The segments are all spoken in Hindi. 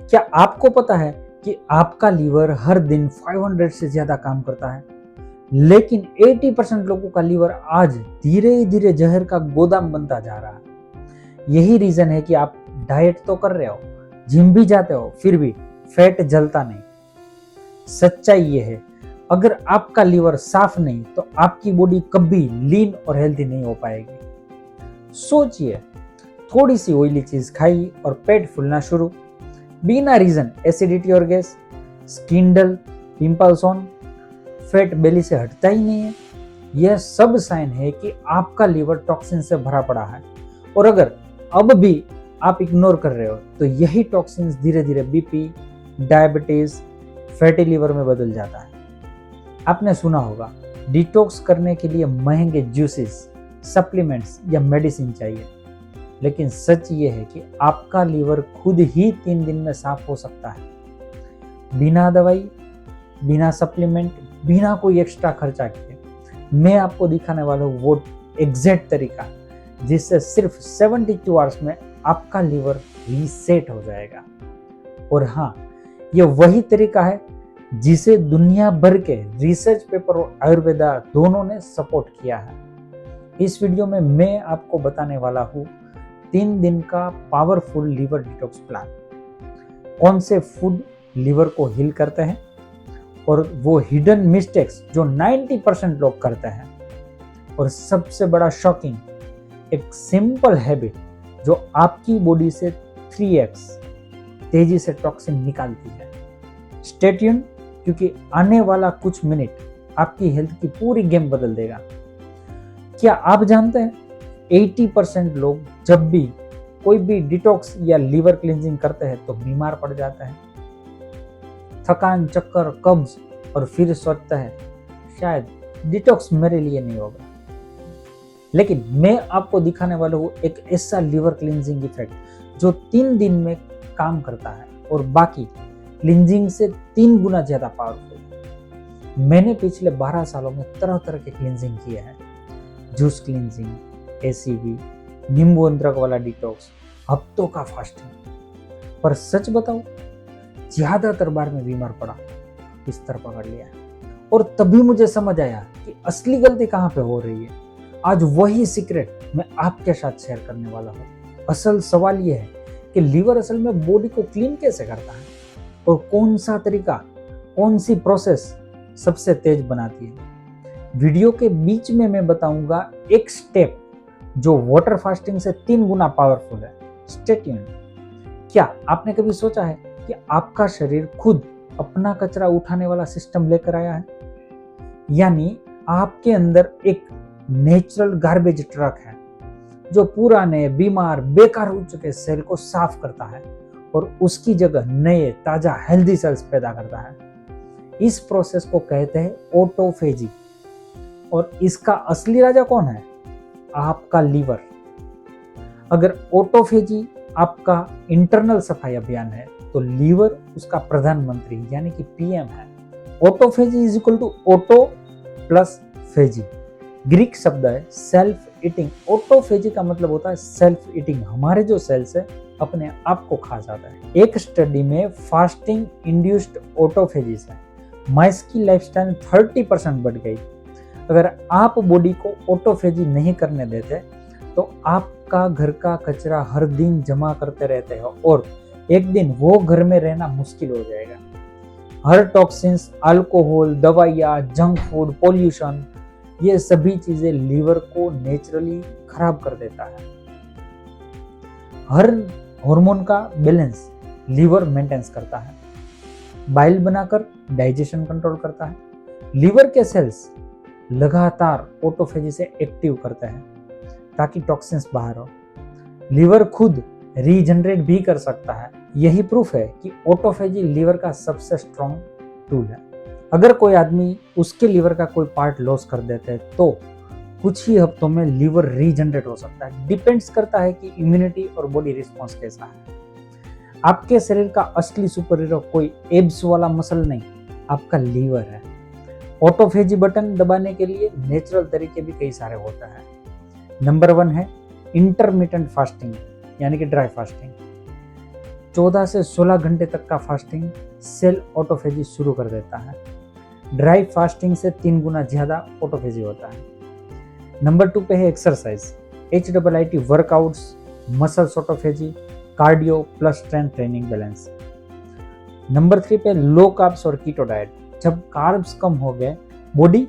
क्या आपको पता है कि आपका लीवर हर दिन 500 से ज्यादा काम करता है, लेकिन 80% लोगों का लीवर आज धीरे धीरे जहर का गोदाम बनता जा रहा है। यही रीजन है कि आप डाइट तो कर रहे हो, जिम भी जाते हो, फिर भी फैट जलता नहीं। सच्चाई ये है, अगर आपका लीवर साफ नहीं तो आपकी बॉडी कभी लीन और हेल्थी नहीं हो पाएगी। सोचिए, थोड़ी सी ऑयली चीज खाई और पेट फूलना शुरू, बिना रीजन एसिडिटी और gas, skin dull, pimples on, fat belly से हटता ही नहीं है। यह सब साइन है कि आपका लीवर टॉक्सिन से भरा पड़ा है, और अगर अब भी आप इग्नोर कर रहे हो तो यही टॉक्सिन धीरे धीरे बीपी, डायबिटीज, फैटी लीवर में बदल जाता है। आपने सुना होगा, डिटॉक्स करने के लिए महंगे जूसेस, सप्लीमेंट्स या मेडिसिन चाहिए, लेकिन सच ये है कि आपका लीवर खुद ही 3 दिन में साफ हो सकता है, बिना दवाई, बिना सप्लीमेंट, बिना कोई एक्स्ट्रा खर्चा किए। मैं आपको दिखाने वाला हूँ वो एग्जैक्ट तरीका जिससे सिर्फ 72 आवर्स में आपका लीवर रीसेट हो जाएगा। और हाँ, ये वही तरीका है जिसे दुनिया भर के रिसर्च पेपर और आयुर्वेदा दोनों ने सपोर्ट किया है। इस वीडियो में मैं आपको बताने वाला हूँ 3 दिन का पावरफुल लीवर डिटॉक्स प्लान। कौन से फूड लीवर को हील करते हैं, और वो हिडन मिस्टेक्स जो 90% लोग करते हैं, और सबसे बड़ा शॉकिंग, एक सिंपल हैबिट जो आपकी बॉडी से 3x तेजी से टॉक्सिन निकालती है। स्टे ट्यून, क्योंकि आने वाला कुछ मिनट आपकी हेल्थ की पूरी गेम बदल देगा। क्या आप जानते हैं 80% लोग जब भी कोई भी डिटॉक्स या लीवर क्लींजिंग करते हैं तो बीमार पड़ जाते हैं। थकान, चक्कर, कब्ज, और फिर सोचता है शायद डिटॉक्स मेरे लिए नहीं होगा। लेकिन मैं आपको दिखाने वाला हूँ एक ऐसा लीवर क्लींजिंग इफेक्ट जो 3 दिन में काम करता है और बाकी क्लींजिंग से 3 गुना ज्यादा पावरफुल है। मैंने पिछले 12 सालों में तरह तरह के क्लींजिंग किए हैं, जूस क्लींजिंग, एसीवी, नींबू अदरक वाला डिटॉक्स, हफ्तों का फास्टिंग, पर सच बताऊं, ज्यादातर बार मैं बीमार पड़ा, बिस्तर पकड़ लिया, और तभी मुझे समझ आया कि असली गलती कहाँ पे हो रही है। आज वही सीक्रेट मैं आपके साथ शेयर करने वाला हूँ। असल सवाल यह है कि लीवर असल में बॉडी को क्लीन कैसे करता है, और कौन सा तरीका, कौन सी प्रोसेस सबसे तेज बनाती है। वीडियो के बीच में मैं बताऊंगा एक स्टेप जो वाटर फास्टिंग से 3 गुना पावरफुल है। Stay tuned. क्या आपने कभी सोचा है कि आपका शरीर खुद अपना कचरा उठाने वाला सिस्टम लेकर आया है? यानी आपके अंदर एक नेचुरल गार्बेज ट्रक है जो पुराने, बीमार, बेकार हो चुके सेल को साफ करता है और उसकी जगह नए, ताजा, हेल्दी सेल्स पैदा करता है। इस प्रोसेस को कहते हैं ऑटोफेजी, और इसका असली राजा कौन है? आपका लीवर। अगर ऑटोफेजी आपका इंटरनल सफाई अभियान है तो लीवर उसका प्रधानमंत्री यानी कि पीएम है। Autophagy is equal to auto plus phagy. Greek शब्द है सेल्फ ईटिंग। ऑटोफेजी का मतलब होता है सेल्फ ईटिंग। हमारे जो सेल्स है अपने आप को खा जाता है। एक स्टडी में फास्टिंग इंड्यूस्ड ऑटोफेजी से माइस की लाइफस्टाइल 30% बढ़ गई। अगर आप बॉडी को ऑटोफेजी नहीं करने देते तो आपका घर का कचरा हर दिन जमा करते रहते हो और एक दिन वो घर में रहना मुश्किल हो जाएगा। हर टॉक्सिन्स, अल्कोहल, दवाइयाँ, जंक फूड, पोल्यूशन, ये सभी चीजें लीवर को नेचुरली खराब कर देता है। हर हार्मोन का बैलेंस लीवर मेंटेन्स करता है, बाइल बनाकर डाइजेशन कंट्रोल करता है। लीवर के सेल्स लगातार ऑटोफेजी से एक्टिव करते हैं ताकि टॉक्सिन्स बाहर हो। लीवर खुद रीजनरेट भी कर सकता है। यही प्रूफ है कि ऑटोफेजी लीवर का सबसे स्ट्रॉन्ग टूल है। अगर कोई आदमी उसके लीवर का कोई पार्ट लॉस कर देते हैं तो कुछ ही हफ्तों में लीवर रीजनरेट हो सकता है। डिपेंड्स करता है कि इम्यूनिटी और बॉडी रिस्पॉन्स कैसा है। आपके शरीर का असली सुपर हीरो कोई एब्स वाला मसल नहीं, आपका लीवर है। ऑटोफेजी बटन दबाने के लिए नेचुरल तरीके भी कई सारे होते हैं। नंबर 1 है इंटरमिटेंट फास्टिंग यानी कि ड्राई फास्टिंग। 14 से 16 घंटे तक का फास्टिंग सेल ऑटोफेजी शुरू कर देता है। ड्राई फास्टिंग से 3 गुना ज्यादा ऑटोफेजी होता है। नंबर 2 पे है exercise, HIIT workouts, muscles autophagy, cardio plus strength training balance. Number 3 पे लो कार्ब्स और कीटो डाइट, जब कार्ब्स कम हो गए बॉडी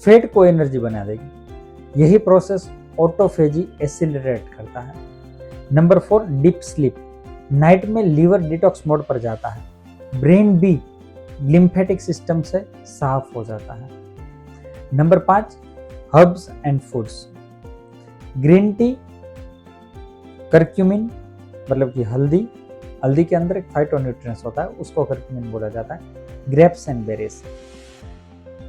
फैट को एनर्जी बना देगी। यही प्रोसेस ऑटोफेजी एसिलरेट करता है। नंबर 4 डीप स्लीप, नाइट में लीवर डिटॉक्स मोड पर जाता है, ब्रेन भी लिम्फेटिक सिस्टम से साफ हो जाता है। Number 5 herbs and foods, green tea, curcumin मतलब कि हल्दी के अंदर एक फाइटोन्यूट्रिएंट्स होता है, उसको करक्यूमिन बोला जाता है, ग्रेप्स एंड बेरीज।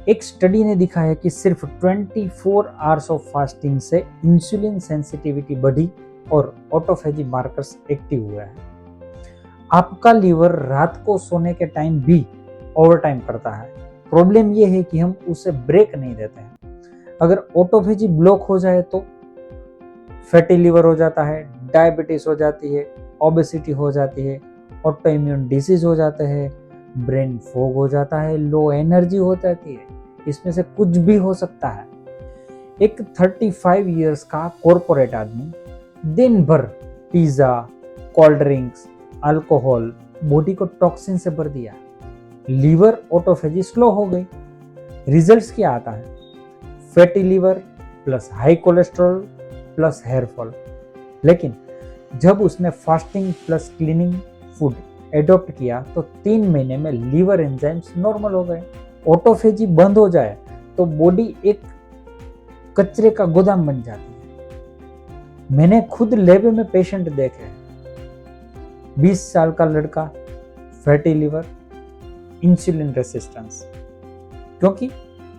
एक स्टडी ने दिखाया कि सिर्फ 24 आवर्स ऑफ फास्टिंग से इंसुलिन सेंसिटिविटी बढ़ी और ऑटोफेजी मार्कर्स एक्टिव हुए हैं। आपका लीवर रात को सोने के टाइम भी ओवरटाइम करता है। प्रॉब्लम यह है कि हम उसे ब्रेक नहीं देते हैं। अगर ऑटोफेजी ब्लॉक हो जाए तो फैटी लीवर हो जाता है, डायबिटीज हो जाती है, ओबेसिटी हो जाती है, ऑटो इम्यून डिसीज हो जाते हैं, ब्रेन फॉग हो जाता है, लो एनर्जी हो जाती है, इसमें से कुछ भी हो सकता है। एक 35 इयर्स का कॉर्पोरेट आदमी दिन भर pizza, cold drinks, alcohol body को टॉक्सिन से भर दिया, लीवर ऑटोफेजी स्लो हो गई। रिजल्ट्स क्या आता है? Fatty liver plus high cholesterol plus hair fall. लेकिन जब उसने fasting plus cleaning food adopt किया तो 3 महीने में लीवर एंजाइम्स नॉर्मल हो गए। ऑटोफेजी बंद हो जाए तो बॉडी एक कचरे का गोदाम बन जाती है। मैंने खुद लैब में पेशेंट देखे हैं, 20 साल का लड़का, फैटी लीवर, इंसुलिन रेसिस्टेंस, क्योंकि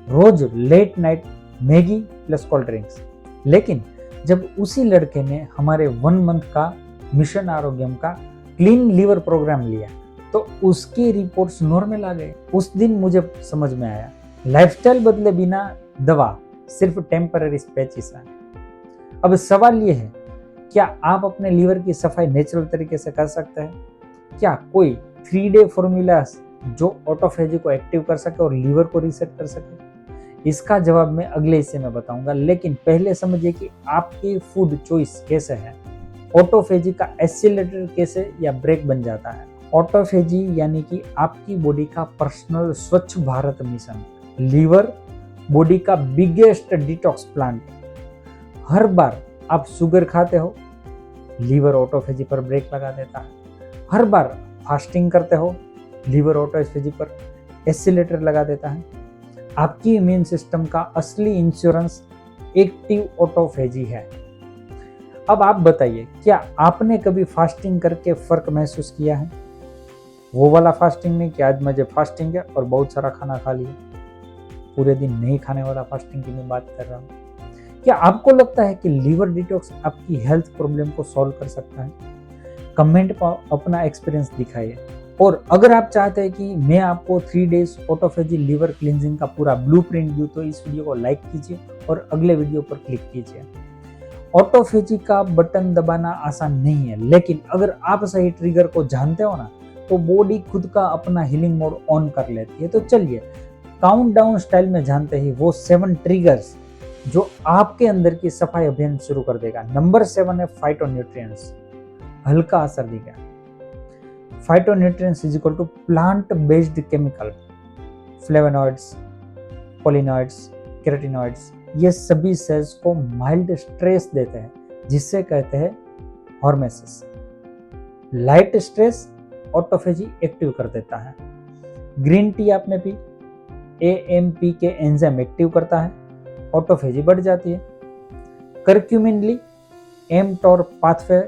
रोज late night Maggi plus cold drinks. लेकिन जब उसी लड़के ने हमारे 1 मंथ का मिशन आरोग्यम का क्लीन लीवर प्रोग्राम लिया तो उसकी रिपोर्ट्स नॉर्मल आ गए। उस दिन मुझे समझ में आया, लाइफस्टाइल बदले बिना दवा सिर्फ टेम्पररी पैचेस है। अब सवाल ये है, क्या आप अपने लीवर की सफाई नेचुरल तरीके से कर सकते हैं? क्या कोई 3-डे फॉर्मूला जो ऑटोफेजी को एक्टिव कर सके और लीवर को रीसेट कर सके? इसका जवाब मैं अगले हिस्से में बताऊंगा, लेकिन पहले समझिए कि आपकी फूड चॉइस कैसे है, ऑटोफेजी का एक्सीलरेटर कैसे या ब्रेक बन जाता है। ऑटोफेजी यानी कि आपकी बॉडी का पर्सनल स्वच्छ भारत मिशन। लीवर बॉडी का बिगेस्ट डिटॉक्स प्लांट। हर बार आप शुगर खाते हो, लीवर ऑटोफेजी पर ब्रेक लगा देता है। हर बार फास्टिंग करते हो, लीवर ऑटोफेजी पर एक्सीलरेटर लगा देता है। आपकी इम्यून सिस्टम का असली इंश्योरेंस एक्टिव ऑटोफेजी है। अब आप बताइए, क्या आपने कभी फास्टिंग करके फर्क महसूस किया है? वो वाला फास्टिंग नहीं कि आज मुझे फास्टिंग है और बहुत सारा खाना खा लिया, पूरे दिन नहीं खाने वाला फास्टिंग की मैं बात कर रहा हूँ। क्या आपको लगता है कि लीवर डिटॉक्स आपकी हेल्थ प्रॉब्लम को सॉल्व कर सकता है? कमेंट पर अपना एक्सपीरियंस दिखाइए। और अगर आप चाहते हैं कि मैं आपको 3 डेज ऑटोफेजी लीवर क्लींजिंग का पूरा ब्लूप्रिंट दूं तो इस वीडियो को लाइक कीजिए और अगले वीडियो पर क्लिक कीजिए। ऑटोफेजी का बटन दबाना आसान नहीं है, लेकिन अगर आप सही ट्रिगर को जानते हो ना तो बॉडी खुद का अपना हीलिंग मोड ऑन कर लेती है। तो चलिए काउंटडाउन स्टाइल में जानते ही वो 7 ट्रिगर्स जो आपके अंदर की सफाई अभियान शुरू कर देगा। नंबर 7 है फाइटोन्यूट्रिएंट्स, हल्का असर दिखा। Phytonutrients is equal to plant based chemical, flavonoids, polynoids, carotenoids, ये सभी सेल्स को माइल्ड स्ट्रेस देते हैं जिससे कहते हैं हॉर्मेसिस। लाइट स्ट्रेस ऑटोफेजी एक्टिव कर देता है। ग्रीन टी आपने पी, AMP के एंजाइम एक्टिव करता है, ऑटोफेजी बढ़ जाती है। करक्यूमिन ली mTOR पाथवे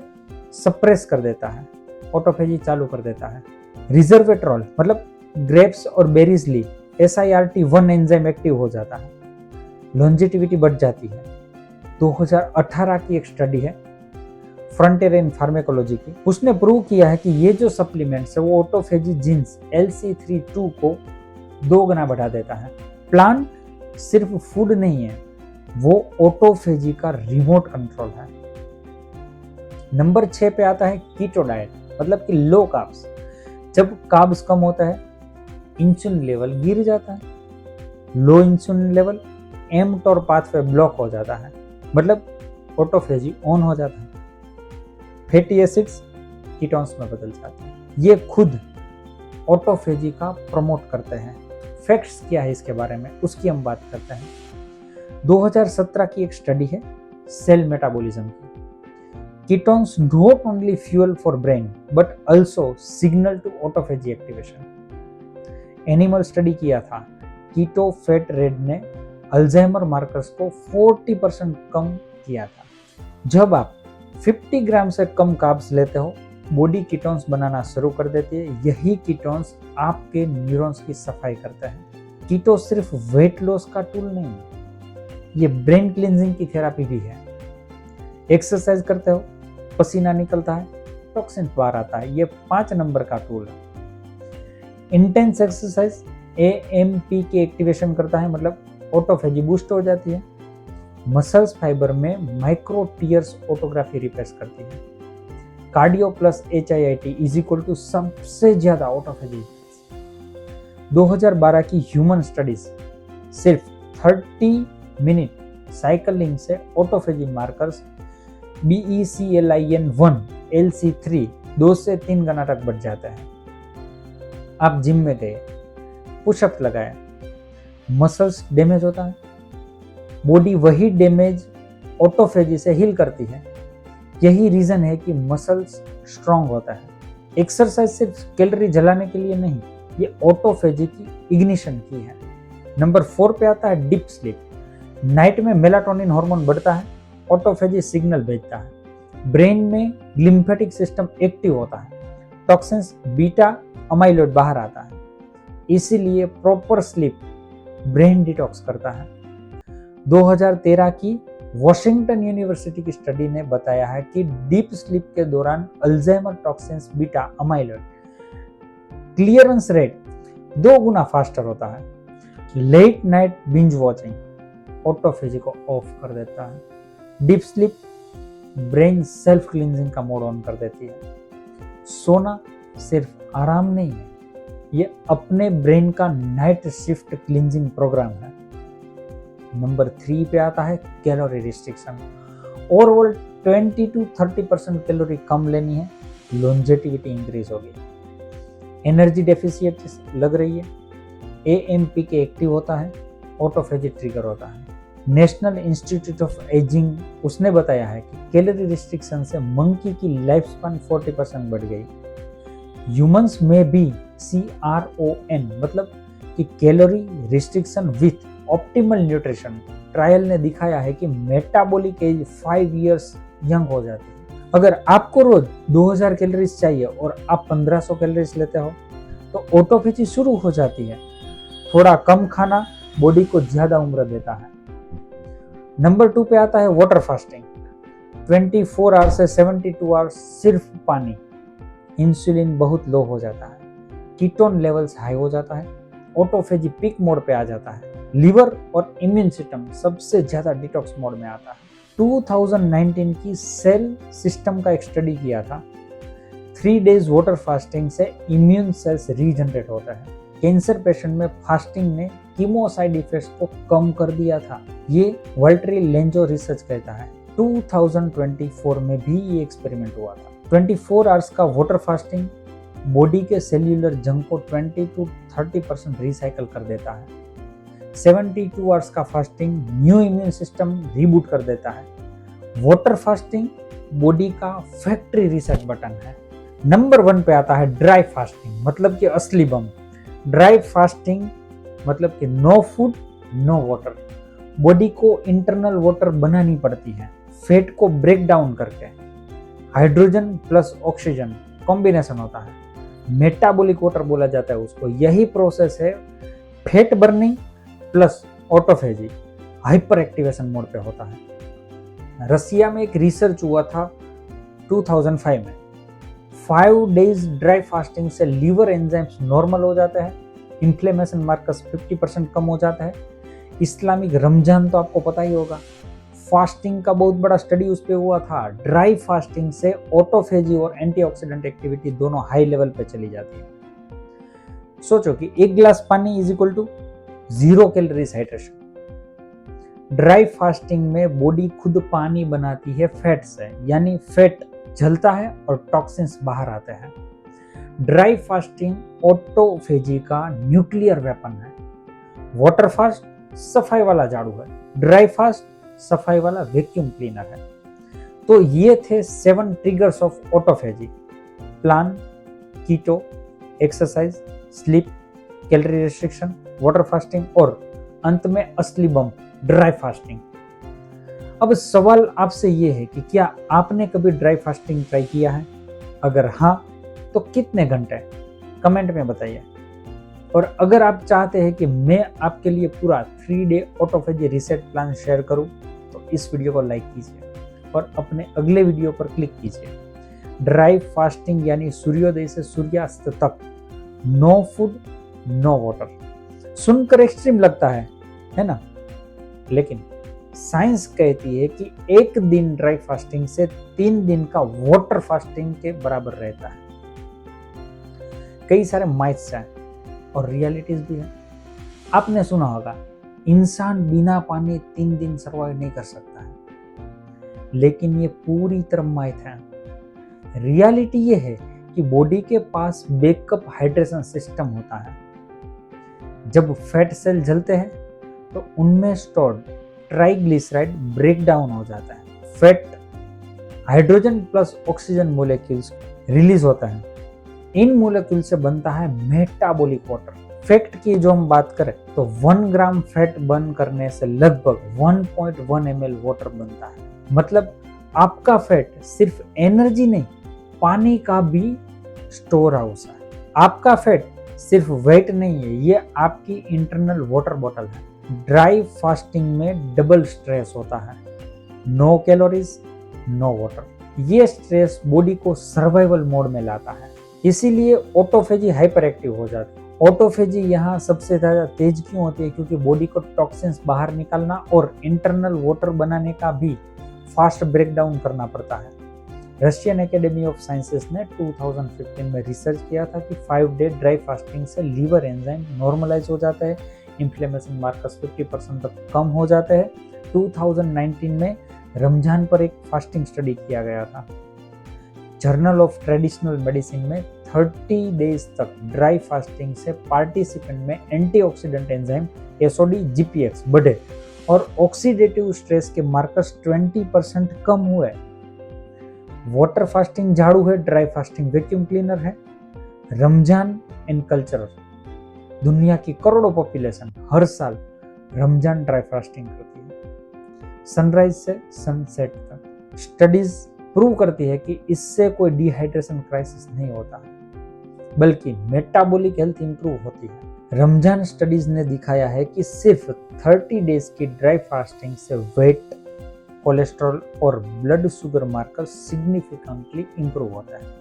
सप्रेस कर देता है, ऑटोफेजी चालू कर देता है। रिजर्वेट्रॉल मतलब ग्रेप्स और बेरीज ली SIRT1 एंजाइम एक्टिव हो जाता है, लॉन्जेटिविटी बढ़ जाती है। 2018 की एक स्टडी है फ्रंटियर इन फार्मेकोलॉजी की, उसने प्रूव किया है कि ये जो सप्लीमेंट्स है वो ऑटोफेजी जीन्स LC32 को 2 गुना बढ़ा देता है। प्लांट सिर्फ फूड नहीं है, वो ऑटोफेजी का रिमोट कंट्रोल है। नंबर 6 पे आता है कीटो डाइट। मतलब कि लो कार्ब्स। जब कार्ब्स कम होता है इंसुलिन लेवल गिर जाता है, low insulin level mTOR pathway block हो जाता है, मतलब ऑटोफेजी ऑन हो जाता है, फैटी एसिड्स कीटोन्स में बदल जाते हैं। ये खुद ऑटोफेजी का प्रमोट करते हैं। फैक्ट्स क्या है इसके बारे में उसकी हम बात करते हैं। 2017 की एक स्टडी है सेल मेटाबॉलिज्म की। Ketones not only fuel for brain but also signal to autophagy activation. Animal study किया था, कीटो फैट रेट ने अल्जाइमर मार्कर्स को 40% कम किया था। जब आप 50 ग्राम से कम कार्ब्स लेते हो बॉडी कीटोन्स बनाना शुरू कर देती है। यही कीटोन्स आपके न्यूरॉन्स की सफाई करता है। कीटो सिर्फ वेट लॉस का टूल नहीं है, ये ब्रेन क्लींजिंग की थेरापी भी है। एक्सरसाइज करते हो, पसीना निकलता है, टॉक्सिन बाहर आता है, ये 5 नंबर का टूल है। इंटेंस एक्सरसाइज AMP के एक्टिवेशन करता है, मतलब ऑटोफेजी बूस्ट हो जाती है। मसल्स फाइबर में माइक्रो टीयर्स ऑटोग्राफी रिप्लेस करती है। Cardio plus HIIT is equal to सबसे ज्यादा ऑटोफेजी। 2012 की ह्यूमन स्टडीज सिर्फ 30 मिनट साइकिलिंग से ऑटोफेजी मार्कर्स BECLIN1 LC3 2 से 3 गुना तक बढ़ जाता है। आप जिम में गए, पुशअप लगाए, मसल्स डैमेज होता है, बॉडी वही डैमेज ऑटोफेजी से हील करती है। यही रीजन है कि मसल्स स्ट्रांग होता है। एक्सरसाइज सिर्फ कैलोरी जलाने के लिए नहीं, ये ऑटोफेजी की इग्निशन की है। नंबर 4 पे आता है डीप स्लीप। नाइट में मेलाटोनिन हार्मोन बढ़ता है, ऑटोफेजी सिग्नल भेजता है, ब्रेन में लिम्फेटिक सिस्टम एक्टिव होता है, टॉक्सिन्स बीटा अमाइलॉइड बाहर आता है। इसीलिए प्रॉपर स्लीप ब्रेन डिटॉक्स करता है। 2013 की वॉशिंगटन यूनिवर्सिटी की स्टडी ने बताया है कि डीप स्लीप के दौरान Alzheimer toxins beta amyloid clearance rate 2 गुना फास्टर होता है। Late night binge watching autophagy को ऑफ कर देता है। Deep sleep brain self cleansing का मोड ऑन कर देती है। सोना सिर्फ आराम नहीं है, ये अपने ब्रेन का नाइट शिफ्ट क्लींजिंग प्रोग्राम है। नंबर 3 पे आता है calorie restriction. Overall 20 to 30% calorie कम लेनी है, लॉन्जेटिविटी इंक्रीज होगी। एनर्जी डेफिशिएट लग रही है, AMP के एक्टिव होता है, ऑटोफेजी ट्रिगर होता है। नेशनल इंस्टीट्यूट ऑफ एजिंग उसने बताया है कि कैलोरी रिस्ट्रिक्शन से मंकी की लाइफ स्पैन 40% बढ़ गई। ह्यूमंस में भी CRON मतलब कि calorie restriction with optimal nutrition trial ने दिखाया है कि मेटाबॉलिक एज 5 इयर्स यंग हो जाती है। अगर आपको रोज 2000 कैलोरीज चाहिए और आप 1500 कैलोरीज लेते हो तो ऑटोफेजी शुरू हो जाती है। थोड़ा कम खाना बॉडी को ज्यादा उम्र देता है। नंबर 2 पे आता है वाटर फास्टिंग। 24 आवर्स से 72 आवर्स सिर्फ पानी। इंसुलिन बहुत लो हो जाता है, कीटोन लेवल्स हाई हो जाता है, ऑटोफेजी पीक मोड पे आ जाता है। लिवर और इम्यून सिस्टम सबसे ज्यादा डिटॉक्स मोड में आता है। 2019 की सेल सिस्टम का एक स्टडी किया था। 3 डेज वाटर फास्टिंग से इम्यून सेल्स रीजनरेट होता है। कैंसर पेशेंट में फास्टिंग ने कीमो साइड इफेक्ट्स को कम कर दिया था, ये वॉल्टरी लेंजो रिसर्च कहता है। 2024 में भी ये एक्सपेरिमेंट हुआ था। 24 आवर्स का वाटर फास्टिंग बॉडी के सेल्यूलर जंक को 20 to 30% रिसाइकल कर देता है। 72 आवर्स का fasting new immune system reboot कर देता है। वाटर फास्टिंग बॉडी का फैक्ट्री रीसेट बटन है। नंबर 1 पे आता है ड्राई फास्टिंग, मतलब कि असली बम। ड्राई फास्टिंग मतलब कि no food no water. Body को इंटरनल वाटर बनानी पड़ती है, फैट को ब्रेक डाउन करके। हाइड्रोजन प्लस ऑक्सीजन कॉम्बिनेशन होता है, मेटाबॉलिक वाटर बोला जाता है उसको। यही प्रोसेस है fat burning plus autophagy hyper activation mode पे होता है। रसिया में एक रिसर्च हुआ था 2005 में। 5 डेज ड्राई फास्टिंग से लीवर एंजाइम्स नॉर्मल हो जाता है, इन्फ्लेमेशन मार्कर्स 50% कम हो जाता है। इस्लामिक रमजान तो आपको पता ही होगा, फास्टिंग का बहुत बड़ा स्टडी उस पे हुआ था। ड्राई फास्टिंग से ऑटोफेजी और एंटीऑक्सीडेंट एक्टिविटी दोनों हाई लेवल पे चली जाती है। सोचो कि 1 गिलास पानी is equal to 0 calories hydration. Dry fasting में बॉडी खुद पानी बनाती है फैट से, यानी फैट जलता है और टॉक्सिन्स बाहर आते हैं। ड्राई फास्टिंग ऑटोफेजी का न्यूक्लियर वेपन है। वाटर फास्ट सफाई वाला झाड़ू है, ड्राई फास्ट सफाई वाला वैक्यूम क्लीनर है। तो ये थे 7 triggers of autophagy: plan, keto, exercise, sleep, calorie restriction, water fasting और अंत में असली बम ड्राई फास्टिंग। अब सवाल आपसे ये है कि क्या आपने कभी ड्राई फास्टिंग ट्राई किया है? अगर हाँ तो कितने घंटे? कमेंट में बताइए। और अगर आप चाहते हैं कि मैं आपके लिए पूरा 3 day autophagy reset plan share करूं तो इस वीडियो को लाइक कीजिए और अपने अगले वीडियो पर क्लिक कीजिए। ड्राई फास्टिंग यानी सूर्योदय से सूर्यास्त तक नो फूड नो वाटर। सुनकर एक्सट्रीम लगता है ना? लेकिन साइंस कहती है कि 1 दिन ड्राई फास्टिंग से 3 दिन का वाटर फास्टिंग के बराबर रहता है। कई सारे माइथ्स हैं और रियलिटीज भी है। आपने सुना होगा इंसान बिना पानी 3 दिन सर्वाइव नहीं कर सकता है, लेकिन ये पूरी तरह माइथ है। रियलिटी ये है कि बॉडी के पास बैकअप हाइड्रेशन सिस्टम होता है। जब फैट सेल जलते हैं तो उनमें स्टोर्ड ट्राइग्लिसराइड ब्रेक डाउन हो जाता है। Fat hydrogen plus oxygen molecules release होता है। इन मोलेक्यूल से बनता है मेटाबॉलिक वाटर। फैक्ट की जो हम बात करें तो 1 ग्राम फैट बर्न करने से लगभग 1.1 ml वाटर बनता है। मतलब आपका फैट सिर्फ एनर्जी नहीं, पानी का भी स्टोर हाउस है। आपका फैट सिर्फ वेट नहीं है, ये आपकी इंटरनल वाटर बॉटल है। ड्राई फास्टिंग में डबल स्ट्रेस होता है, नो कैलोरीज नो वाटर। ये स्ट्रेस बॉडी को सर्वाइवल मोड में लाता है, इसीलिए ऑटोफेजी हाइपर एक्टिव हो जाती है। ऑटोफेजी यहाँ सबसे ज्यादा तेज क्यों होती है? क्योंकि बॉडी को टॉक्सिन्स बाहर निकालना और इंटरनल वाटर बनाने का भी फास्ट ब्रेक डाउन करना पड़ता है। रशियन एकेडमी ऑफ साइंसेस ने 2015 में रिसर्च किया था कि 5 डे ड्राई फास्टिंग से लीवर एंजाइम नॉर्मलाइज हो जाता है, इन्फ्लेमेशन मार्कर्स 50% तक कम हो जाते हैं। 2019 में रमजान पर एक फास्टिंग स्टडी किया गया था। जर्नल ऑफ ट्रेडिशनल मेडिसिन में 30 डेज तक ड्राई फास्टिंग से पार्टिसिपेंट में एंटीऑक्सीडेंट एंजाइम एसओडी जीपीएक्स बढ़े और ऑक्सीडेटिव स्ट्रेस के मार्कर्स 20% कम हुए। वाटर फास्टिंग झाड़ू है, ड्राई फास्टिंग वैक्यूम क्लीनर है। रमजान एंड कल्चर, दुनिया की करोड़ों पॉपुलेशन हर साल रमजान ड्राई फास्टिंग करती है, सनराइज से सनसेट तक। स्टडीज प्रूव करती है कि इससे कोई डिहाइड्रेशन क्राइसिस नहीं होता, बल्कि मेटाबॉलिक हेल्थ इंप्रूव होती है। रमजान स्टडीज ने दिखाया है कि सिर्फ 30 डेज की ड्राई फास्टिंग से वेट, कोलेस्ट्रॉल और blood sugar marker significantly improve होता है।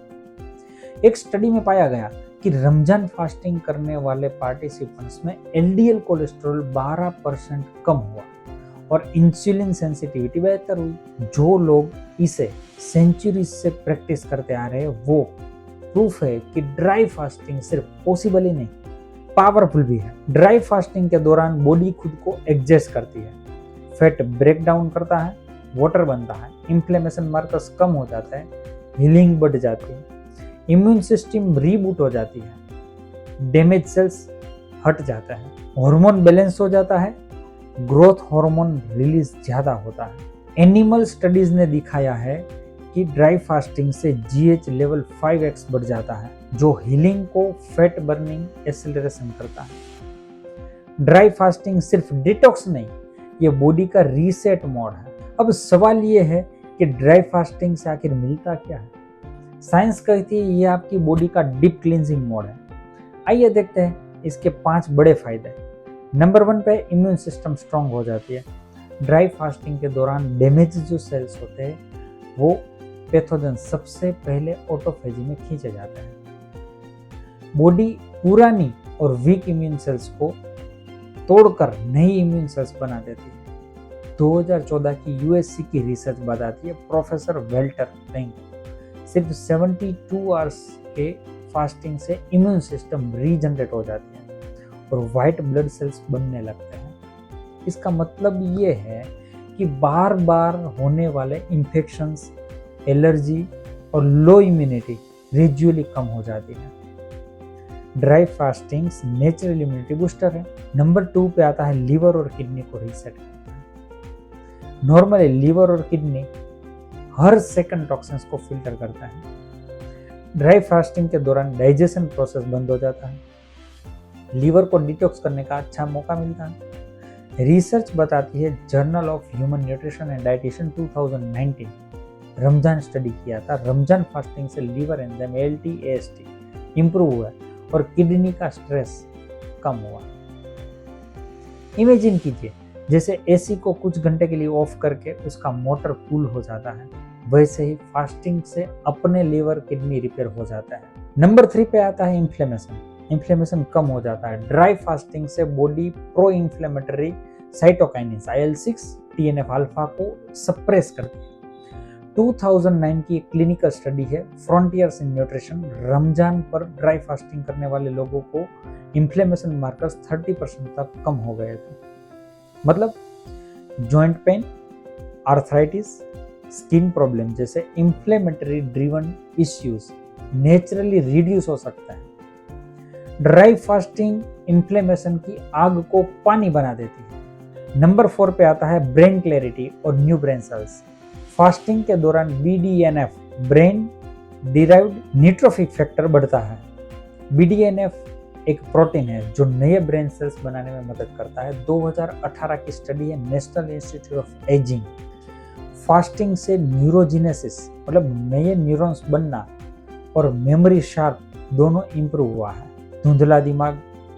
एक स्टडी में पाया गया कि रमजान फास्टिंग करने वाले पार्टिसिपेंट्स में एलडीएल कोलेस्ट्रॉल 12% कम हुआ और इंसुलिन सेंसिटिविटी बेहतर हुई। जो लोग इसे सेंचुरी से प्रैक्टिस करते आ रहे हैं, वो प्रूफ है कि ड्राई फास्टिंग सिर्फ पॉसिबल ही नहीं, पावरफुल भी है। ड्राई फास्टिंग के दौरान बॉडी खुद को एडजस्ट करती है, फैट ब्रेक डाउन करता है, वाटर बनता है, इन्फ्लेमेशन मार्कर्स कम हो जाता है, हीलिंग बढ़ जाती है, इम्यून सिस्टम रीबूट हो जाती है, डैमेज सेल्स हट जाता है, हार्मोन बैलेंस हो जाता है, ग्रोथ हार्मोन रिलीज ज्यादा होता है। एनिमल स्टडीज ने दिखाया है कि ड्राई फास्टिंग से जीएच लेवल 5x बढ़ जाता है, जो हीलिंग को फैट बर्निंग एक्सेलरेशन करता है। ड्राई फास्टिंग सिर्फ डिटॉक्स नहीं, ये बॉडी का रीसेट मोड है। अब सवाल ये है कि ड्राई फास्टिंग से आखिर मिलता क्या है? साइंस कहती है ये आपकी बॉडी का डीप क्लींजिंग मोड है। आइए देखते हैं इसके 5 बड़े फायदे। नंबर 1 पे इम्यून सिस्टम स्ट्रांग हो जाती है। ड्राई फास्टिंग के दौरान डैमेज जो सेल्स होते हैं वो पैथोजन सबसे पहले ऑटोफेजी में खींचे जाते हैं। बॉडी पुरानी और वीक इम्यून सेल्स को तोड़कर नई इम्यून सेल्स बना देती है। 2014 की यूएससी की रिसर्च बताती है, प्रोफेसर वेल्टर प्लैंक, सिर्फ 72 आवर्स के फास्टिंग से इम्यून सिस्टम रीजनरेट हो जाती है और वाइट ब्लड सेल्स बनने लगते हैं। इसका मतलब ये है कि बार बार होने वाले इन्फेक्शंस, एलर्जी और लो इम्यूनिटी ग्रेजुअली कम हो जाती है। ड्राई फास्टिंग्स नेचुरल इम्यूनिटी बूस्टर है। नंबर 2 पे आता है लीवर और किडनी को रीसेट करना है। नॉर्मली लीवर और किडनी हर सेकंड टॉक्सिन्स को फिल्टर करता है। ड्राई फास्टिंग के दौरान डाइजेशन प्रोसेस बंद हो जाता है, लीवर को डिटॉक्स करने का अच्छा मौका मिलता है। रिसर्च बताती है, journal of human nutrition and dietitian 2019 Ramzan study किया था। रमजान फास्टिंग से liver enzyme ALT AST improve हुआ और किडनी का स्ट्रेस कम हुआ। इमेजिन कीजिए, जैसे एसी को कुछ घंटे के लिए ऑफ करके उसका मोटर कूल हो जाता है, वैसे ही फास्टिंग से अपने लीवर किडनी रिपेयर हो जाता है। नंबर 3 पे आता है इन्फ्लेमेशन कम हो जाता है। ड्राई फास्टिंग से body pro inflammatory cytokinin IL-6 TNF alpha को सप्रेस करती है। 2009 की एक क्लिनिकल स्टडी है, फ्रंटियर्स इन न्यूट्रिशन, रमजान पर ड्राई फास्टिंग करने वाले लोगों को इन्फ्लेमेशन मार्कर्स 30% तक कम हो गए थे। मतलब joint pain, arthritis, skin problem जैसे inflammatory driven issues naturally reduce हो सकता है। ड्राई फास्टिंग इन्फ्लेमेशन की आग को पानी बना देती है। नंबर 4 पे आता है ब्रेन क्लैरिटी और न्यू ब्रेन सेल्स। फास्टिंग के दौरान BDNF ब्रेन डिराइव्ड न्यूट्रोफिक फैक्टर बढ़ता है। BDNF एक प्रोटीन है जो नए ब्रेन सेल्स बनाने में मदद करता है। 2018 की स्टडी है, national institute of ageing. Fasting से न्यूरोजेनेसिस मतलब नए न्यूरॉन्स बनना और मेमोरी शार्प दोनों इंप्रूव हुआ है। धुंधला दिमाग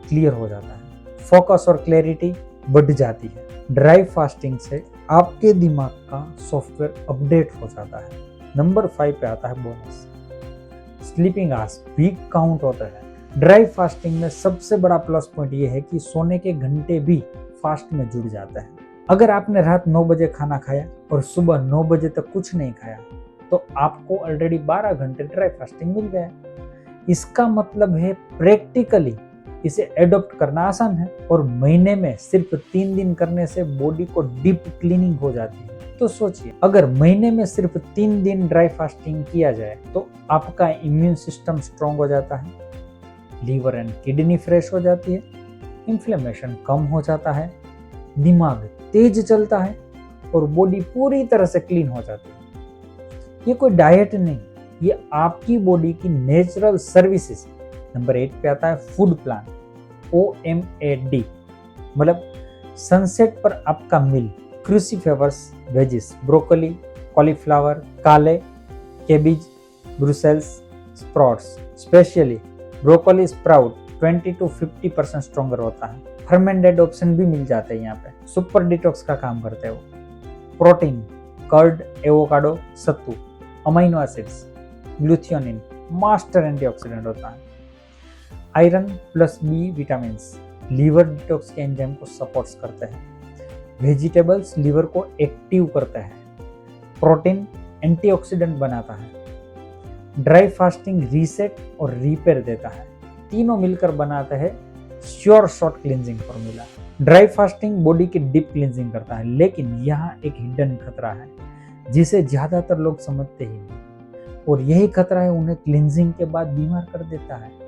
क्लियर हो जाता है, फोकस और क्लैरिटी बढ़ जाती है। ड्राई फास्टिंग से आपके दिमाग का सॉफ्टवेयर अपडेट हो जाता है। नंबर 5 पे आता है बोनस, स्लीपिंग आवर्स भी काउंट होता है। ड्राई फास्टिंग में सबसे बड़ा प्लस पॉइंट ये है कि सोने के घंटे भी फास्ट में जुड़ जाता है। अगर आपने रात 9 बजे खाना खाया और सुबह 9 बजे तक कुछ नहीं खाया तो आपको ऑलरेडी 12 घंटे ड्राई फास्टिंग मिल गया। इसका मतलब है प्रैक्टिकली इसे एडॉप्ट करना आसान है और महीने में सिर्फ 3 दिन करने से बॉडी को डीप क्लीनिंग हो जाती है। तो सोचिए, अगर महीने में सिर्फ 3 दिन ड्राई फास्टिंग किया जाए तो आपका इम्यून सिस्टम स्ट्रांग हो जाता है, लीवर एंड किडनी फ्रेश हो जाती है, इन्फ्लेमेशन कम हो जाता है, दिमाग तेज चलता है और बॉडी पूरी तरह से क्लीन हो जाती है। ये कोई डाइट नहीं, ये आपकी बॉडी की नेचुरल सर्विसेज। नंबर 8 पे आता है फूड प्लान, OMAD मतलब सनसेट पर आपका मील, क्रूसीफेरस वेजिस, ब्रोकली, कॉलीफ्लावर, काले, cabbage, Brussels sprouts, specially broccoli sprout 20 to 50% stronger होता है। फर्मेंटेड ऑप्शन भी मिल जाते हैं यहाँ पे, सुपर डिटॉक्स का काम करते हैं वो। Protein, curd, avocado, sattu, amino acids, glutathione master antioxidant होता है। Iron plus B vitamins liver detox के एंजाइम को सपोर्ट्स करते हैं। वेजिटेबल्स लीवर को एक्टिव करते हैं। प्रोटीन एंटीऑक्सीडेंट बनाता है। ड्राई फास्टिंग रीसेट और रिपेयर देता है। तीनों मिलकर बनाते हैं sure short cleansing formula. Dry fasting body की डीप क्लींजिंग करता है, लेकिन यहाँ एक हिडन खतरा है जिसे ज्यादातर लोग समझते ही नहीं, और यही खतरा है उन्हें क्लींजिंग के बाद बीमार कर देता है।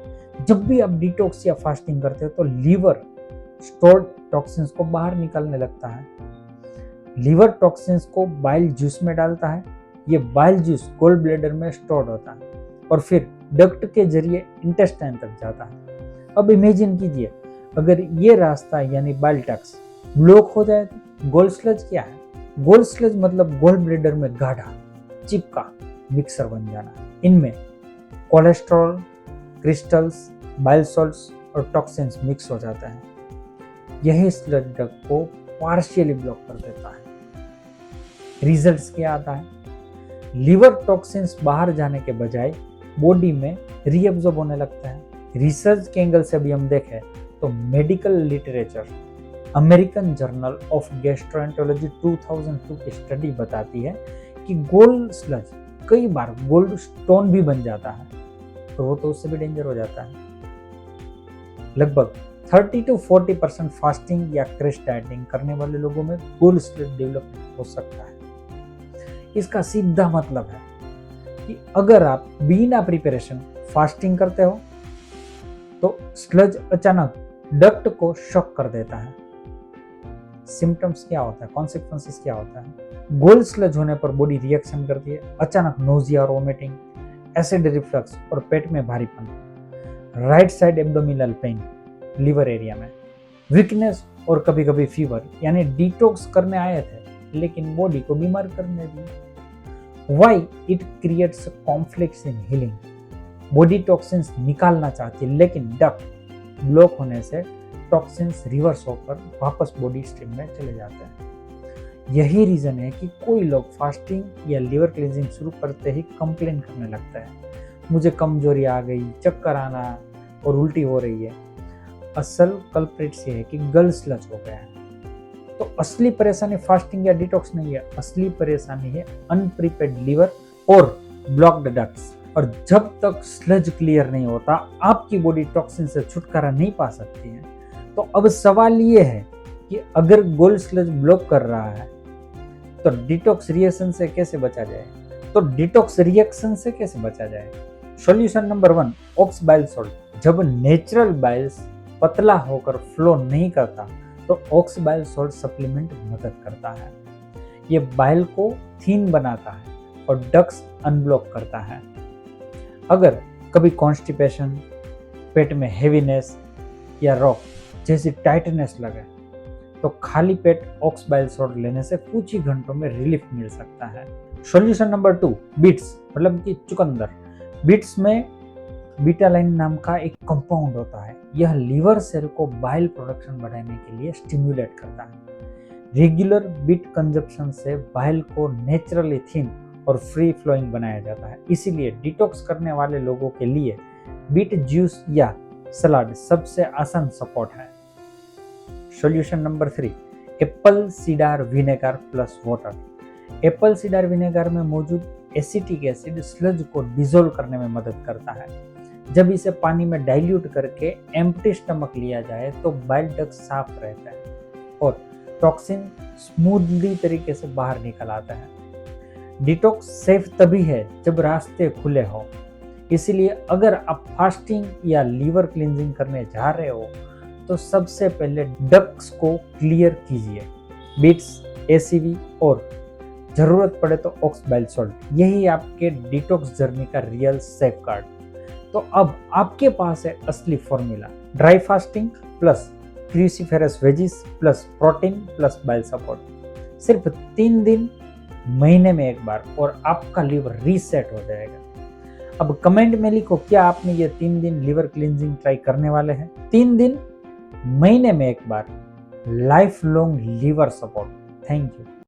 जब भी आप डिटॉक्स या फास्टिंग करते हो तो लीवर स्टोर्ड टॉक्सिन्स को बाहर निकालने लगता है। लीवर टॉक्सिन्स को बाइल जूस में डालता है। ये बाइल जूस गोल ब्लैडर में स्टोर्ड होता है और फिर डक्ट के जरिए इंटेस्टाइन तक जाता है। अब इमेजिन कीजिए, अगर ये रास्ता यानी बाइल डक्ट्स ब्लॉक हो जाए तो गोल स्लज क्या है? गोल स्लज मतलब गोल ब्लैडर में गाढ़ा चिपका मिक्सर बन जाना। इनमें कोलेस्ट्रॉल, क्रिस्टल्स, बाइल सॉल्ट्स और टॉक्सिन्स मिक्स हो जाता है। यही स्लज डक्ट को पार्शियली ब्लॉक कर देता है। रिजल्ट्स क्या आता है? लीवर टॉक्सिन्स बाहर जाने के बजाय बॉडी में रीअब्जॉर्ब होने लगता है। रिसर्च के एंगल से भी हम देखें तो medical literature American journal of gastroenterology 2002 की स्टडी बताती है कि गोल्ड स्लज कई बार गोल्ड स्टोन भी बन जाता है, तो वो तो उससे भी डेंजर हो जाता है। लगभग 30 to 40% फास्टिंग या क्रैश डाइटिंग करने वाले लोगों में गोल्ड स्लज डेवलप हो सकता है। इसका सीधा मतलब है कि अगर आप बिना प्रिपरेशन फास्टिंग करते हो तो स्लज अचानक डक्ट को शॉक कर देता है। सिम्टम्स क्या होता है, कॉन्सिक्वेंसेस क्या होता है? गोल्ड स्लज होने पर बॉडी रिएक्शन करती है, अचानक नोजिया और वोमिटिंग, एसिड रिफ्लक्स और पेट में भारीपन, right side abdominal pain, liver area में वीकनेस और कभी कभी फीवर। यानी डिटॉक्स करने आए थे लेकिन बॉडी को बीमार करने दी। Why it creates conflicts in healing. Body toxins निकालना चाहती है लेकिन डक्ट ब्लॉक होने से टॉक्सिन्स रिवर्स होकर वापस बॉडी स्ट्रीम में चले जाते हैं। यही रीजन है कि कोई लोग फास्टिंग या लिवर क्लींजिंग शुरू करते ही कंप्लेन करने लगता है, मुझे कमजोरी आ गई, चक्कर आना और उल्टी हो रही है। असल कल्प्रिट ये है कि गल स्लज हो गया है। तो असली परेशानी फास्टिंग या डिटॉक्स नहीं है, असली परेशानी है अनप्रिपेयर्ड लिवर और ब्लॉक्ड डक्ट्स। और जब तक स्लज क्लियर नहीं होता आपकी बॉडी टॉक्सिन से छुटकारा नहीं पा सकती है। तो अब सवाल ये है कि अगर गोल्ड स्लज ब्लॉक कर रहा है तो डिटॉक्स रिएक्शन से कैसे बचा जाए? Solution number 1, ox bile salt. जब नेचुरल बाइल्स पतला होकर फ्लो नहीं करता तो ऑक्स बाइल सॉल्ट सप्लीमेंट मदद करता है। ये बाइल को थीन बनाता है और डक्ट्स अनब्लॉक करता है। अगर कभी कॉन्स्टिपेशन, पेट में हेवीनेस या रॉक जैसी टाइटनेस लगे तो खाली पेट ऑक्स बाइल सॉल्ट लेने से कुछ ही घंटों में रिलीफ मिल सकता है। सॉल्यूशन नंबर 2, बीट्स मतलब कि चुकंदर। बीट्स में बीटालाइन नाम का एक कंपाउंड होता है। यह लिवर सेल को बाइल प्रोडक्शन बढ़ाने के लिए स्टिम्युलेट करता है। रेगुलर बीट कंजप्शन से बाइल को नेचुरली थिन और फ्री फ्लोइंग बनाया जाता है। इसीलिए डिटॉक्स करने वाले लोगों के लिए बीट जूस या सलाद सबसे आसान सपोर्ट है। Solution number 3, Apple cedar vinegar plus water. Apple cedar vinegar में मौजूद एसिटिक एसिड स्लज को डिसॉल्व करने में मदद करता है। जब इसे पानी में डाइल्यूट करके एम्प्टी स्टमक लिया जाए तो बाइल डक्ट साफ रहता है और टॉक्सिन स्मूथली तरीके से बाहर निकल आता है। डिटॉक्स सेफ तभी है जब रास्ते खुले हो। इसीलिए अगर आप फास्टिंग या लीवर क्लींजिंग करने जा रहे हो तो सबसे पहले डक्ट्स को क्लियर कीजिए, बीट्स, एसीवी और जरूरत पड़े तो ऑक्स बाइल सॉल्ट। यही आपके डिटॉक्स जर्नी का रियल सेफगार्ड। तो अब आपके पास है असली formula, dry fasting plus cruciferous veggies plus protein plus bile support. सिर्फ 3 दिन महीने में एक बार और आपका लिवर रीसेट हो जाएगा। अब कमेंट में लिखो, क्या आपने ये 3 दिन लिवर क्लींजिंग ट्राई करने वाले हैं? 3 दिन महीने में एक बार, life long liver support. Thank you.